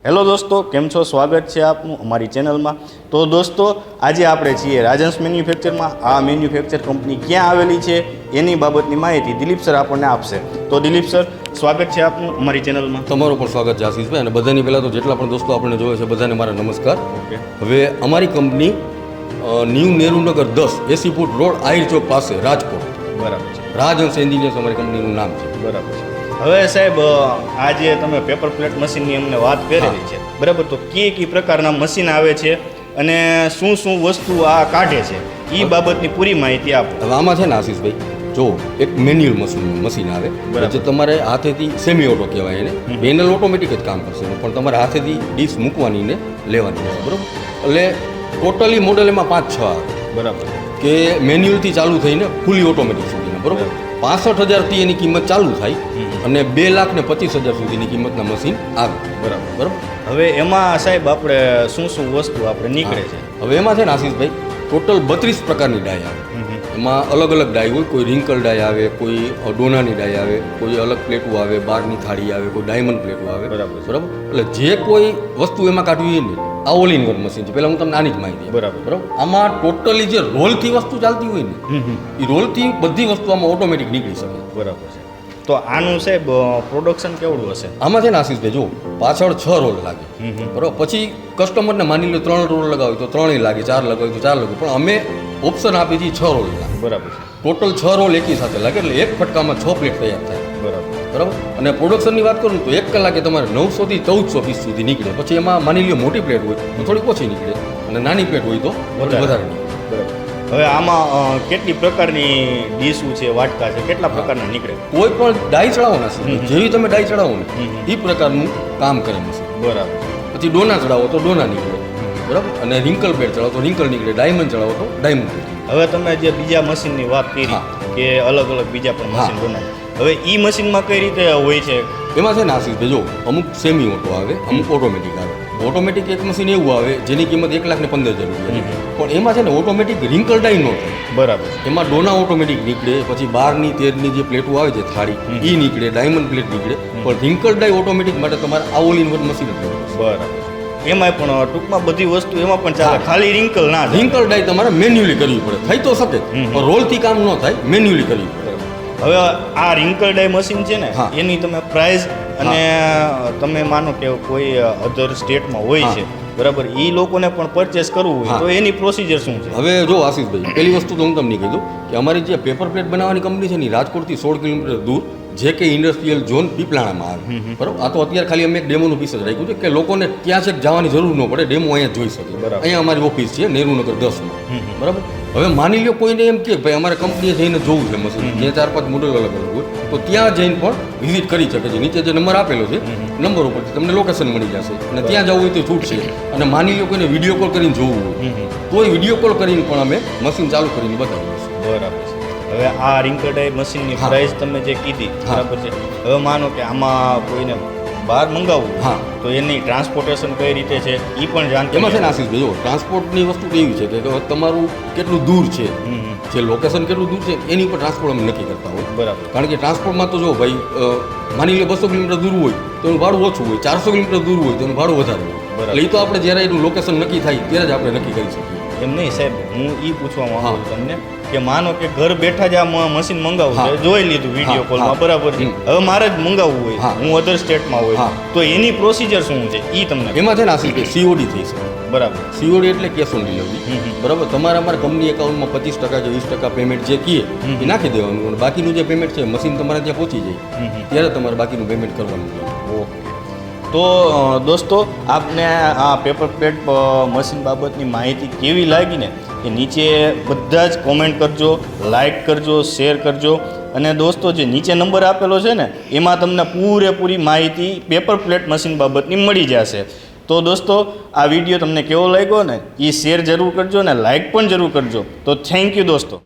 Hello દોસ્તો, કેમ છો? સ્વાગત છે આપનું અમારી ચેનલમાં। તો દોસ્તો, આજે આપણે છીએ રાજહંસ મેન્યુફેક્ચરમાં। આ મેન્યુફેક્ચર કંપની ક્યાં આવેલી છે એની બાબતની માહિતી દિલીપ સર આપણને આપશે। તો દિલીપ સર, સ્વાગત છે આપનું અમારી ચેનલમાં। તમારું પણ સ્વાગત છે આશીષભાઈ, અને બધાની પહેલાં તો જેટલા પણ દોસ્તો આપણને જોવે છે બધાને મારા નમસ્કાર। હવે અમારી company new Nehrunagar 10 80 foot road Ahir Chowk પાસે રાજકોટ, બરાબર છે। રાજહંસ એન્જિનિયર્સ અમારી કંપનીનું નામ છે। બરાબર છે। હવે સાહેબ, આજે તમે પેપર પ્લેટ મશીનની અમને વાત કરેલી છે, બરાબર? તો કઈ પ્રકારના મશીન આવે છે અને શું શું વસ્તુ આ કાઢે છે એ બાબતની પૂરી માહિતી આપો। હવે આમાં છે ને આશીષભાઈ, જો એક મેન્યુઅલ મશીન આવે જે તમારે હાથેથી સેમી ઓટો કહેવાય એને, મેન્યુઅલ ઓટોમેટિક જ કામ કરશે, પણ તમારે હાથેથી ડીશ મૂકવાની ને લેવાની છે, બરાબર? એટલે ટોટલી મોડેલ એમાં 5-6 આવે, બરાબર? કે મેન્યુઅલથી ચાલુ થઈને ફૂલી ઓટોમેટિક સુધીના, બરાબર? 65,000થી એની કિંમત ચાલુ થાય અને 2,25,000 સુધીની કિંમતના મશીન આવે, બરાબર? હવે એમાં સાહેબ આપણે શું શું વસ્તુ આપણે નીકળે છે? હવે એમાં છે ને આશીષભાઈ, ટોટલ 32 પ્રકારની ડાય આવે। એમાં અલગ અલગ ડાય હોય, કોઈ રિંકલ ડાય આવે, કોઈ ડોનાની ડાય આવે, કોઈ અલગ પ્લેટો આવે, બારની થાળી આવે, કોઈ ડાયમંડ પ્લેટો આવે, બરાબર? એટલે જે કોઈ વસ્તુ એમાં કાઢવી એ નહીં, આ ઓલ ઇન વન મશીન છે। પહેલાં હું તમને આની જ માહિતી, બરાબર? આમાં ટોટલી જે રોલથી વસ્તુ ચાલતી હોય ને, એ રોલથી બધી વસ્તુ આમાં ઓટોમેટિક નીકળી શકે, બરાબર છે? તો આનું સાહેબ પ્રોડક્શન કેવડું હશે? આમાં છે ને આશીષભાઈ, જો પાછળ 6 રોલ લાગે, બરાબર? પછી કસ્ટમરને માની લો 3 રોલ લગાવે તો 3 લાગે, 4 લગાવે તો 4 લાગે, પણ અમે ઓપ્શન આપી છીએ 6 રોલ લાગે, બરાબર? ટોટલ 6 રોલ એકી સાથે લાગે, એટલે એક ફટકામાં 6 પ્લેટ તૈયાર થાય, બરાબર? અને પ્રોડક્શનની વાત કરું તો 1 કલાકે તમારે 900 થી 1400 પીસ સુધી નીકળે। પછી એમાં માની લો મોટી પ્લેટ હોય તો થોડી ઓછી નીકળે, અને નાની પ્લેટ હોય તો વધારે નીકળે, બરાબર? હવે આમાં કેટલી પ્રકારની ડીશું છે, વાટકા છે, કેટલા પ્રકારના નીકળે? કોઈ પણ ડાય ચડાવો ને, જેવી તમે ડાય ચડાવો ને એ પ્રકારનું કામ કરે મશીન, બરાબર? પછી ડોના ચડાવો તો ડોના નીકળે, બરાબર? અને રિંકલ પ્લેટ ચડાવો તો રિંકલ નીકળે, ડાયમંડ ચડાવો તો ડાયમંડ નીકળે। હવે તમે જે બીજા મશીનની વાત કરી કે અલગ અલગ બીજા પણ મશીન બનાવે, હવે એ મશીનમાં કઈ રીતે હોય છે? એમાં છે ને આશીષભાઈ, જો અમુક સેમી ઓટો આવે, અમુક ઓટોમેટિક આવે। ઓટોમેટિક એક મશીન એવું આવે જેની કિંમત 1,15,000 રૂપિયા, પણ એમાં છે ને ઓટોમેટિક રિંકલ ડાય ન થાય, બરાબર? એમાં ડોના ઓટોમેટિક નીકળે, પછી 12ની 13ની જે પ્લેટો આવે છે થાળી એ નીકળે, ડાયમંડ પ્લેટ નીકળે, પણ રિંકલ ડાય ઓટોમેટિક માટે તમારે આ ઓલ ઇન વન મશીન જ લેવું, બરાબર? એમાં પણ ટૂંકમાં બધી વસ્તુ એમાં પણ ચાલે, ખાલી રિંકલ ના, રિંકલ ડાય તમારે મેન્યુઅલી કરવી પડે, થઈ તો શકે પણ રોલથી કામ ન થાય, મેન્યુઅલી કરવી પડે। હવે આ રિંકલ ડાય મશીન છે ને, એની તમે પ્રાઇસ અને તમે માનો કે કોઈ અધર સ્ટેટમાં હોય છે, બરાબર? એ લોકોને પણ પરચેસ કરવું હોય તો એની પ્રોસિજર શું છે? હવે જો આશીષભાઈ, પહેલી વસ્તુ તો હું તમને કીધું કે અમારી જે પેપર પ્લેટ બનાવવાની કંપની છે ને, રાજકોટથી 16 કિલોમીટર દૂર જે કે ઇન્ડસ્ટ્રીયલ ઝોન પીપળાણામાં આવે, બરાબર? આ તો અત્યારે ખાલી અમે એક ડેમોનું પીસ જ રાખ્યું છે કે લોકોને ત્યાં છે જવાની જરૂર ન પડે, ડેમો અહીંયા જોઈ શકે, બરાબર? અહીંયા અમારી ઓફિસ છે નેહરુનગર 10માં, બરાબર? હવે માની લો કોઈને એમ કે ભાઈ અમારે કંપનીએ જઈને જોવું છે મશીન, જે 4-5 મોડેલ અલગ અલગ હોય, તો ત્યાં જઈને પણ વિઝિટ કરી શકે છે। નીચે જે નંબર આપેલો છે, નંબર ઉપરથી તમને લોકેશન મળી જશે, અને ત્યાં જવું હોય તો છૂટ છે। અને માની લો કોઈને વિડીયો કોલ કરીને જોવું હોય તોય વિડીયો કોલ કરીને પણ અમે મશીન ચાલુ કરીને બતાવીએ છીએ, બરાબર? હવે આ રિંકલ ડાય મશીનની પ્રાઇસ તમે જે કીધી, બરાબર છે? હવે માનો કે આમાં કોઈને બહાર મંગાવવું, તો એની ટ્રાન્સપોર્ટેશન કઈ રીતે છે એ પણ જાણ? એમાં છે ને આશીષભાઈ, જો ટ્રાન્સપોર્ટની વસ્તુ એવી છે કે તમારું કેટલું દૂર છે, જે લોકેશન કેટલું દૂર છે એની ઉપર ટ્રાન્સપોર્ટ અમે નક્કી કરતા હોય, બરાબર? કારણ કે ટ્રાન્સપોર્ટમાં તો જો ભાઈ માની લો 200 કિલોમીટર દૂર હોય તો એનું ભાડું ઓછું હોય, 400 કિલોમીટર દૂર હોય તો એનું ભાડું વધારે હોય, એટલે એ તો આપણે જ્યારે એનું લોકેશન નક્કી થાય ત્યારે જ આપણે નક્કી કરી શકીએ। એમ નહીં સાહેબ, હું એ પૂછવા માંગુ છું તમને કે માનો કે ઘર બેઠા જ આ મશીન મંગાવવું છે, જોઈ લીધું વિડીયો કોલમાં, બરાબર છે? હવે મારે જ મંગાવવું હોય, હું અધર સ્ટેટમાં હોય, તો એની પ્રોસિજર શું છે એ તમને? એમાં છે ને આશીષભાઈ, COD થઈ શકે, બરાબર? COD એટલે કેશ ઓન ડિલિવરી, બરાબર? તમારે અમારા કંપની એકાઉન્ટમાં 25% કે 20% પેમેન્ટ જે કીએ એ નાખી દેવાનું, અને બાકીનું જે પેમેન્ટ છે મશીન તમારે ત્યાં પહોંચી જાય ત્યારે તમારે બાકીનું પેમેન્ટ કરવાનું છે। ઓકે, તો દોસ્તો, આપને આ પેપર પ્લેટ મશીન બાબતની માહિતી કેવી લાગી ને એ નીચે બધા જ કોમેન્ટ કરજો, લાઈક કરજો, શેર કરજો, અને દોસ્તો જે નીચે નંબર આપેલો છે ને એમાં તમને પૂરેપૂરી માહિતી પેપર પ્લેટ મશીન બાબતની મળી જશે। તો દોસ્તો, આ વિડીયો તમને કેવો લાગ્યો ને એ શેર જરૂર કરજો ને લાઈક પણ જરૂર કરજો। તો થેન્ક યુ દોસ્તો।